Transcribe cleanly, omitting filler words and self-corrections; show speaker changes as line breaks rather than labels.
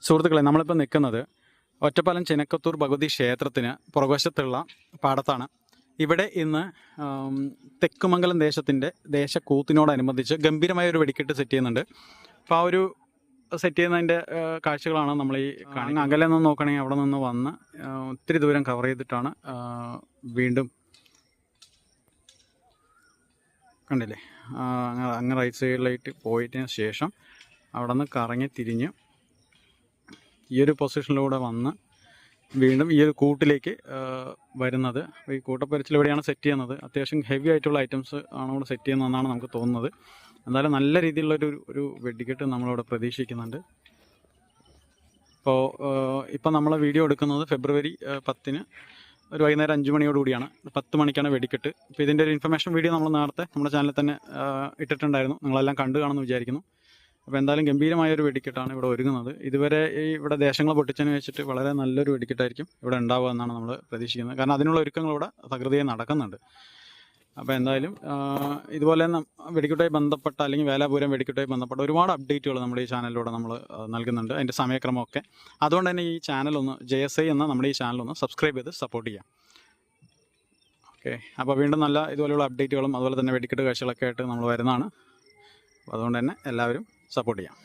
സുഹൃത്തുക്കളെ, നമ്മളിപ്പോൾ നിൽക്കുന്നത് ഒറ്റപ്പാലം ചിനക്കത്തൂർ ഭഗവതി ക്ഷേത്രത്തിന് പുറകുവശത്തുള്ള പാടത്താണ്. ഇവിടെ ഇന്ന് തെക്കുമംഗലം ദേശക്കൂത്തിനോടനുബന്ധിച്ച് ഗംഭീരമായ ഒരു വെടിക്കെട്ട് സെറ്റ് ചെയ്യുന്നുണ്ട്. അപ്പോൾ ആ ഒരു സെറ്റ് ചെയ്യുന്നതിൻ്റെ കാഴ്ചകളാണ് നമ്മൾ ഈ കാണുന്നത്. അകലെ നിന്ന് നോക്കുകയാണെങ്കിൽ അവിടെ നിന്ന് വന്ന് ഒത്തിരി ദൂരം കവർ ചെയ്തിട്ടാണ് വീണ്ടും കണ്ടില്ലേ അങ്ങ് റൈറ്റ് സൈഡിലായിട്ട് പോയതിന് ശേഷം അവിടെ നിന്ന് കറങ്ങി തിരിഞ്ഞ് ഈ ഒരു പൊസിഷനിലൂടെ വന്ന് വീണ്ടും ഈ ഒരു കൂട്ടിലേക്ക് വരുന്നത്. ഈ കൂട്ടപ്പരിച്ചിൽ എവിടെയാണ് സെറ്റ് ചെയ്യുന്നത്. അത്യാവശ്യം ഹെവി ആയിട്ടുള്ള ഐറ്റംസ് ആണ് ഇവിടെ സെറ്റ് ചെയ്യുന്നതെന്നാണ് നമുക്ക് തോന്നുന്നത്. എന്തായാലും നല്ല രീതിയിലുള്ളൊരു വെടിക്കെട്ട് നമ്മളിവിടെ പ്രതീക്ഷിക്കുന്നുണ്ട്. ഇപ്പോൾ നമ്മൾ വീഡിയോ എടുക്കുന്നത് ഫെബ്രുവരി 10 ഒരു വൈകുന്നേരം 5 മണിയോടുകൂടിയാണ്. 10 മണിക്കാണ് വെടിക്കെട്ട്. അപ്പോൾ ഇതിൻ്റെ ഒരു ഇൻഫർമേഷൻ വീഡിയോ നമ്മൾ നേരത്തെ നമ്മുടെ ചാനലിൽ തന്നെ ഇട്ടിട്ടുണ്ടായിരുന്നു. നിങ്ങളെല്ലാം കണ്ടു കാണുമെന്ന് വിചാരിക്കുന്നു. അപ്പോൾ എന്തായാലും ഗംഭീരമായൊരു വെടിക്കെട്ടാണ് ഇവിടെ ഒരുങ്ങുന്നത്. ഇതുവരെ ഇവിടെ ദേശങ്ങൾ പൊട്ടിച്ചതിന് വെച്ചിട്ട് വളരെ നല്ലൊരു വെടിക്കെട്ടായിരിക്കും ഇവിടെ ഉണ്ടാവുക എന്നാണ് നമ്മൾ പ്രതീക്ഷിക്കുന്നത്. കാരണം അതിനുള്ള ഒരുക്കങ്ങൾ ഇവിടെ തകൃതിയായി നടക്കുന്നുണ്ട്. അപ്പോൾ എന്തായാലും ഇതുപോലെ വെടിക്കെട്ടുമായി ബന്ധപ്പെട്ട അല്ലെങ്കിൽ വേലാപുരം വെടിക്കെട്ടുമായി ബന്ധപ്പെട്ട ഒരുപാട് അപ്ഡേറ്റുകൾ നമ്മുടെ ഈ ചാനലിലൂടെ നമ്മൾ നൽകുന്നുണ്ട്, അതിൻ്റെ സമയക്രമമൊക്കെ. അതുകൊണ്ട് തന്നെ ഈ ചാനലൊന്ന് JSI എന്ന നമ്മുടെ ഈ ചാനലൊന്ന് സബ്സ്ക്രൈബ് ചെയ്ത് സപ്പോർട്ട് ചെയ്യാം. ഓക്കെ, അപ്പോൾ വീണ്ടും നല്ല ഇതുപോലെയുള്ള അപ്ഡേറ്റുകളും അതുപോലെ തന്നെ വെടിക്കെട്ട് കാഴ്ചകളൊക്കെ ആയിട്ട് നമ്മൾ വരുന്നതാണ്. അതുകൊണ്ട് തന്നെ എല്ലാവരും സപ്പോർട്ട് ചെയ്യാം.